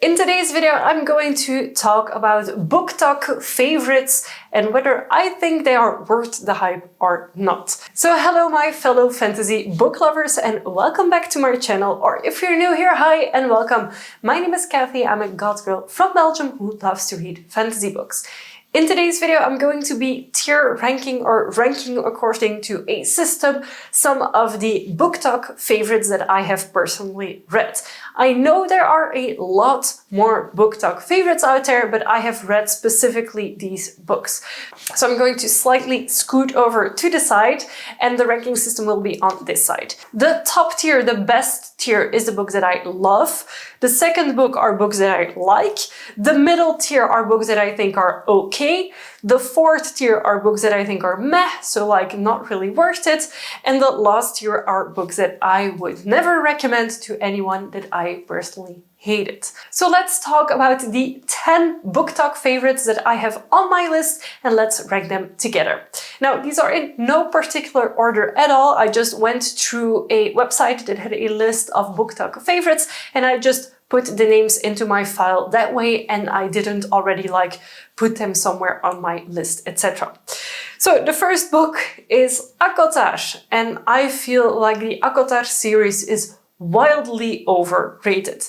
In today's video, I'm going to talk about BookTok favorites and whether I think they are worth the hype or not. So hello my fellow fantasy book lovers and welcome back to my channel, or if you're new here, hi and welcome. My name is Kathy, I'm a goth girl from Belgium who loves to read fantasy books. In today's video, I'm going to be tier ranking or ranking according to a system some of the BookTok favorites that I have personally read. I know there are a lot more BookTok favorites out there, but I have read specifically these books. So I'm going to slightly scoot over to the side and the ranking system will be on this side. The top tier, the best tier, is the books that I love. The second book are books that I like. The middle tier are books that I think are okay. The fourth tier are books that I think are meh, so like not really worth it. And the last tier are books that I would never recommend to anyone, that I personally hated. So let's talk about the 10 BookTok favorites that I have on my list and let's rank them together. Now, these are in no particular order at all. I just went through a website that had a list of BookTok favorites and I just put the names into my file that way, and I didn't already put them somewhere on my list, etc. So the first book is ACOTAR, and I feel like the ACOTAR series is wildly overrated.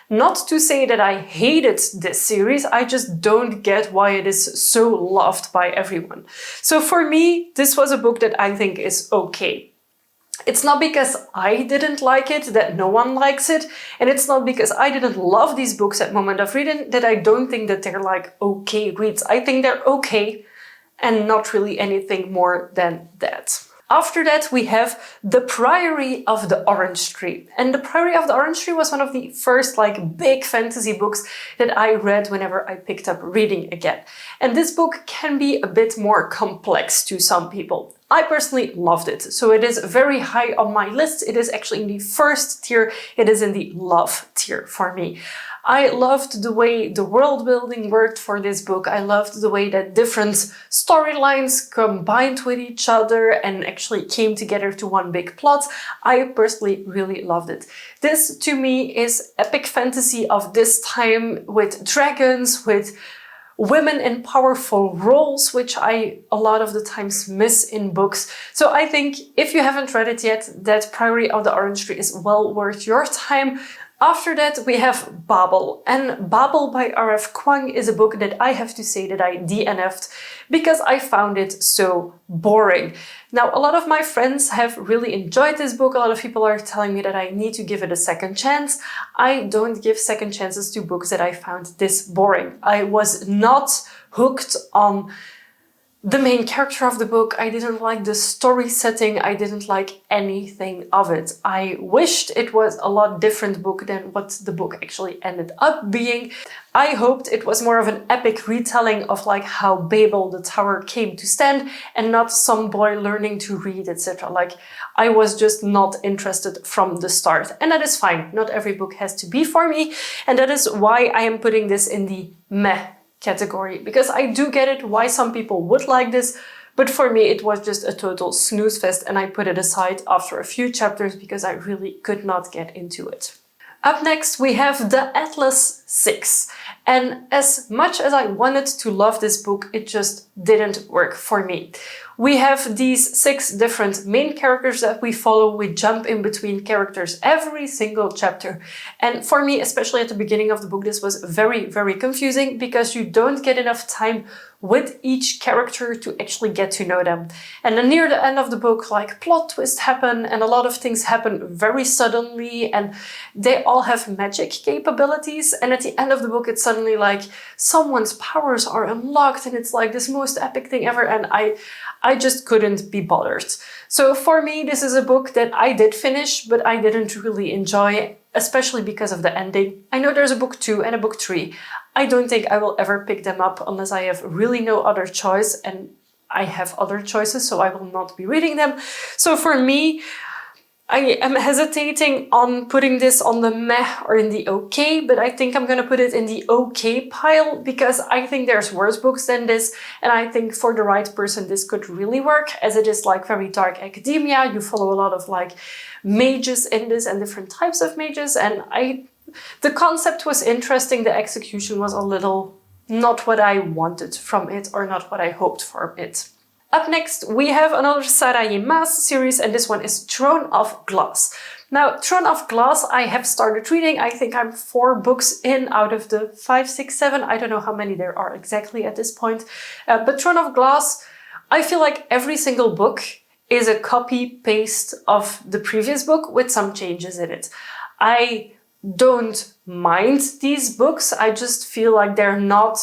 Not to say that I hated this series, I just don't get why it is so loved by everyone. So for me, this was a book that I think is okay. It's not because I didn't like it that no one likes it, and it's not because I didn't love these books at moment of reading that I don't think that they're okay reads. I think they're okay and not really anything more than that. After that, we have The Priory of the Orange Tree. And The Priory of the Orange Tree was one of the first big fantasy books that I read whenever I picked up reading again. And this book can be a bit more complex to some people. I personally loved it, so it is very high on my list. It is actually in the first tier. It is in the love tier for me. I loved the way the world building worked for this book. I loved the way that different storylines combined with each other and actually came together to one big plot. I personally really loved it. This to me is epic fantasy of this time, with dragons, with women in powerful roles, which I a lot of the times miss in books. So I think if you haven't read it yet, that Priory of the Orange Tree is well worth your time. After that, we have Babel, and Babel by R.F. Kuang is a book that I have to say that I DNF'd because I found it so boring. Now, a lot of my friends have really enjoyed this book. A lot of people are telling me that I need to give it a second chance. I don't give second chances to books that I found this boring. I was not hooked on the main character of the book. I didn't like the story setting. I didn't like anything of it. I wished it was a lot different book than what the book actually ended up being. I hoped it was more of an epic retelling of how Babel the tower came to stand and not some boy learning to read, etc. I was just not interested from the start, and that is fine. Not every book has to be for me, and that is why I am putting this in the meh category, because I do get it why some people would like this, but for me it was just a total snooze fest and I put it aside after a few chapters because I really could not get into it. Up next we have The Atlas 6, and as much as I wanted to love this book, it just didn't work for me. We have these 6 different main characters that we follow. We jump in between characters every single chapter. And for me, especially at the beginning of the book, this was very, very confusing because you don't get enough time with each character to actually get to know them. And then near the end of the book, plot twists happen and a lot of things happen very suddenly and they all have magic capabilities. And at the end of the book, it's suddenly someone's powers are unlocked and it's this most epic thing ever. And I just couldn't be bothered. So for me, this is a book that I did finish, but I didn't really enjoy, especially because of the ending. I know there's a book 2 and a book 3. I don't think I will ever pick them up unless I have really no other choice, and I have other choices, so I will not be reading them. So for me, I am hesitating on putting this on the meh or in the okay, but I think I'm gonna put it in the okay pile because I think there's worse books than this, and I think for the right person this could really work, as it is very dark academia. You follow a lot of mages in this and different types of mages, and I The concept was interesting, the execution was a little not what I wanted from it or not what I hoped from it. Up next, we have another Ayame series, and this one is Throne of Glass. Now, Throne of Glass, I have started reading. I think I'm 4 books in out of the 5, 6, 7. I don't know how many there are exactly at this point. But Throne of Glass, I feel like every single book is a copy-paste of the previous book with some changes in it. I don't mind these books. I just feel like they're not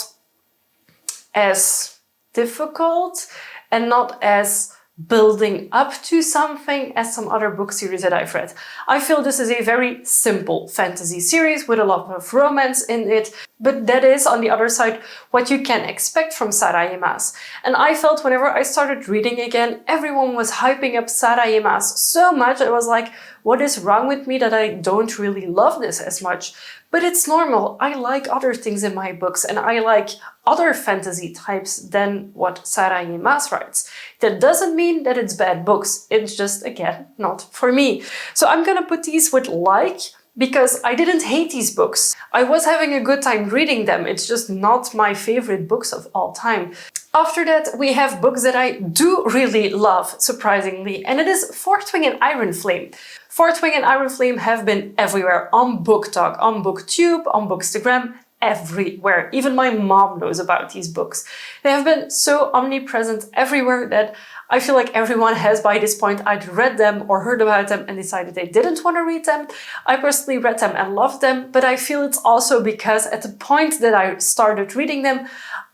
as difficult and not as building up to something as some other book series that I've read. I feel this is a very simple fantasy series with a lot of romance in it, but that is, on the other side, what you can expect from Ayame. And I felt whenever I started reading again, everyone was hyping up Ayame so much. I was like, what is wrong with me that I don't really love this as much? But it's normal. I like other things in my books, and I like other fantasy types than what Ayame writes. That doesn't mean that it's bad books. It's just, again, not for me. So I'm gonna put these with like, because I didn't hate these books. I was having a good time reading them. It's just not my favorite books of all time. After that, we have books that I do really love, surprisingly, and it is Fourth Wing and Iron Flame. Fourth Wing and Iron Flame have been everywhere, on BookTok, on BookTube, on Bookstagram, everywhere. Even my mom knows about these books. They have been so omnipresent everywhere that I feel like everyone has by this point either read them or heard about them and decided they didn't want to read them. I personally read them and loved them, but I feel it's also because at the point that I started reading them,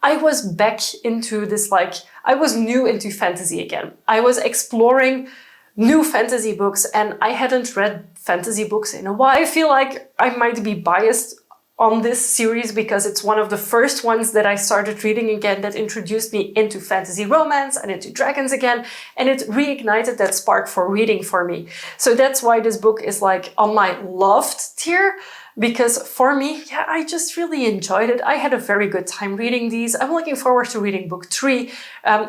I was back into this, I was new into fantasy again. I was exploring new fantasy books and I hadn't read fantasy books in a while. I feel like I might be biased on this series because it's one of the first ones that I started reading again that introduced me into fantasy romance and into dragons again, and it reignited that spark for reading for me. So that's why this book is on my loved tier, because for me, yeah, I just really enjoyed it. I had a very good time reading these. I'm looking forward to reading book 3.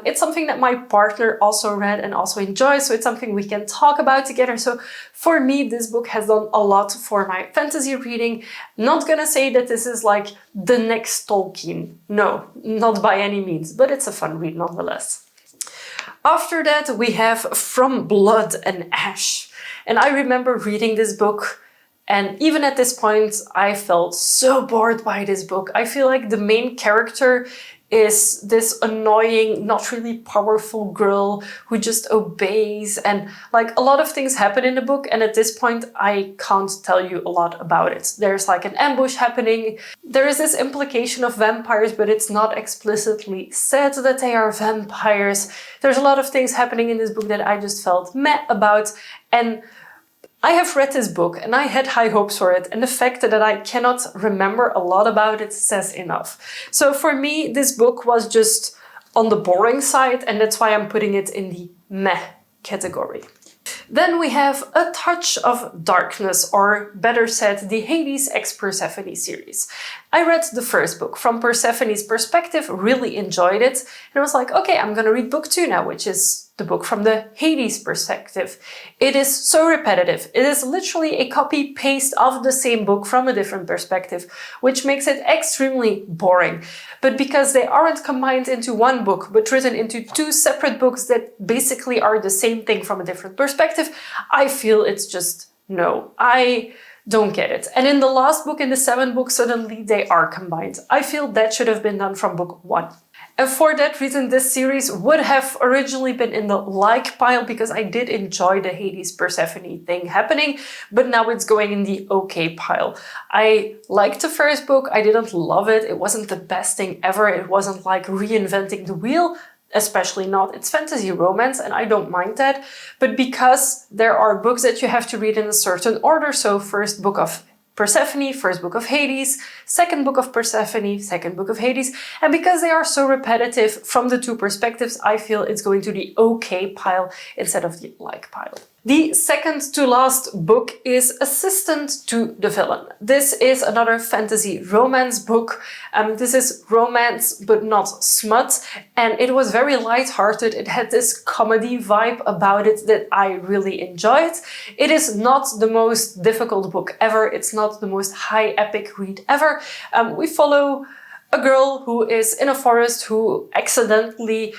It's something that my partner also read and also enjoys, so it's something we can talk about together. So for me, this book has done a lot for my fantasy reading. Not gonna say that this is the next Tolkien. No, not by any means, but it's a fun read nonetheless. After that, we have From Blood and Ash. And I remember reading this book, and even at this point, I felt so bored by this book. I feel like the main character is this annoying, not really powerful girl who just obeys, and a lot of things happen in the book, and at this point I can't tell you a lot about it. There's an ambush happening, there is this implication of vampires, but it's not explicitly said that they are vampires. There's a lot of things happening in this book that I just felt meh about, and I have read this book and I had high hopes for it, and the fact that I cannot remember a lot about it says enough. So for me, this book was just on the boring side, and that's why I'm putting it in the meh category. Then we have A Touch of Darkness, or better said, the Hades x Persephone series. I read the first book from Persephone's perspective, really enjoyed it, and I was like, okay, I'm gonna read book 2 now, which is the book from the Hades perspective. It is so repetitive. It is literally a copy-paste of the same book from a different perspective, which makes it extremely boring. But because they aren't combined into one book, but written into 2 separate books that basically are the same thing from a different perspective, I feel it's just no. I don't get it. And in the last book, in the 7th book, suddenly they are combined. I feel that should have been done from book 1. And for that reason, this series would have originally been in the like pile, because I did enjoy the Hades Persephone thing happening, but now it's going in the okay pile. I liked the first book. I didn't love it. It wasn't the best thing ever. It wasn't like reinventing the wheel, especially not. It's fantasy romance, and I don't mind that. But because there are books that you have to read in a certain order, so first book of Persephone, first book of Hades, second book of Persephone, second book of Hades, and because they are so repetitive from the 2 perspectives, I feel it's going to the okay pile instead of the like pile. The second to last book is Assistant to the Villain. This is another fantasy romance book. This is romance but not smut, and it was very light-hearted. It had this comedy vibe about it that I really enjoyed. It is not the most difficult book ever. It's not the most high epic read ever. We follow a girl who is in a forest who accidentally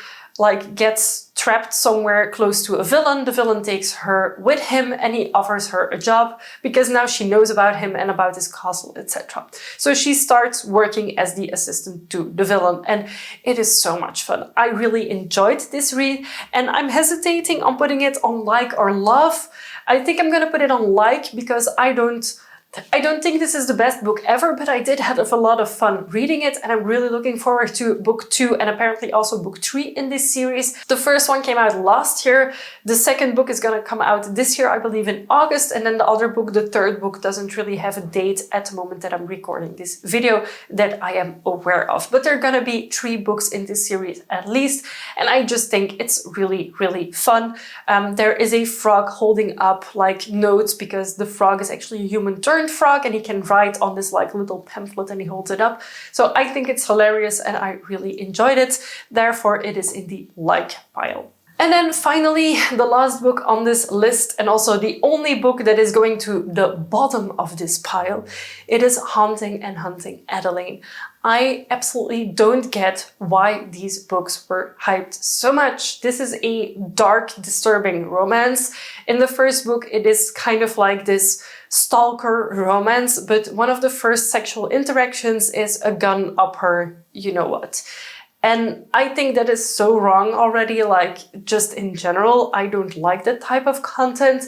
gets trapped somewhere close to a villain. The villain takes her with him and he offers her a job because now she knows about him and about his castle, etc. So she starts working as the assistant to the villain, and it is so much fun. I really enjoyed this read, and I'm hesitating on putting it on like or love. I think I'm gonna put it on like because I don't think this is the best book ever, but I did have a lot of fun reading it, and I'm really looking forward to book 2 and apparently also book 3 in this series. The first one came out last year. The second book is gonna come out this year, I believe in August, and then the other book, the third book, doesn't really have a date at the moment that I'm recording this video that I am aware of. But there are gonna be 3 books in this series at least, and I just think it's really, really fun. There is a frog holding up notes because the frog is actually a human turned frog, and he can write on this little pamphlet and he holds it up. So I think it's hilarious and I really enjoyed it. Therefore, it is in the like pile. And then finally, the last book on this list, and also the only book that is going to the bottom of this pile, it is Haunting and Hunting Adeline. I absolutely don't get why these books were hyped so much. This is a dark, disturbing romance. In the first book, it is kind of like this stalker romance, but one of the first sexual interactions is a gun up her, you know what. And I think that is so wrong already, just in general. I don't like that type of content.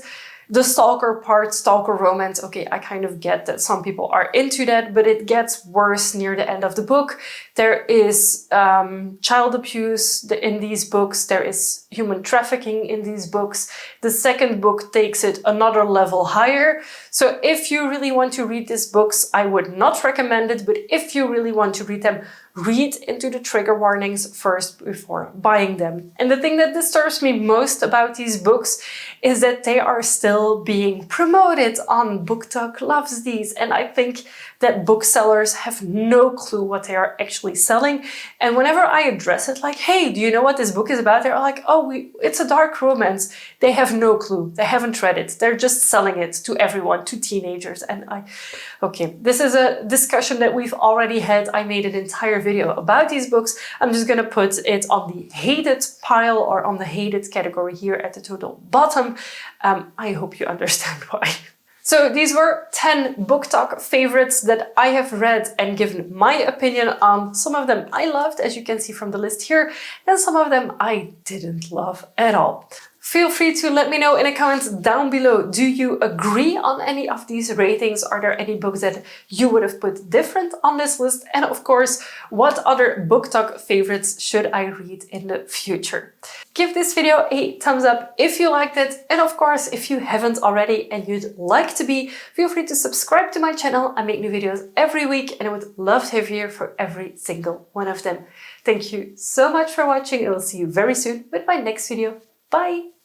The stalker part, stalker romance, okay, I kind of get that some people are into that, but it gets worse near the end of the book. There is child abuse in these books. There is human trafficking in these books. The second book takes it another level higher. So if you really want to read these books, I would not recommend it, but if you really want to read them, read into the trigger warnings first before buying them. And the thing that disturbs me most about these books is that they are still being promoted on BookTok Loves These, and I think that booksellers have no clue what they are actually selling. And whenever I address it hey, do you know what this book is about? They're like, oh, it's a dark romance. They have no clue. They haven't read it. They're just selling it to everyone, to teenagers. And okay, this is a discussion that we've already had. I made an entire video about these books. I'm just gonna put it on the hated pile or on the hated category here at the total bottom. I hope you understand why. So these were 10 BookTok favorites that I have read and given my opinion on. Some of them I loved, as you can see from the list here, and some of them I didn't love at all. Feel free to let me know in the comments down below. Do you agree on any of these ratings? Are there any books that you would have put different on this list? And of course, what other BookTok favorites should I read in the future? Give this video a thumbs up if you liked it. And of course, if you haven't already and you'd like to be, feel free to subscribe to my channel. I make new videos every week and I would love to have you here for every single one of them. Thank you so much for watching. I will see you very soon with my next video. Bye!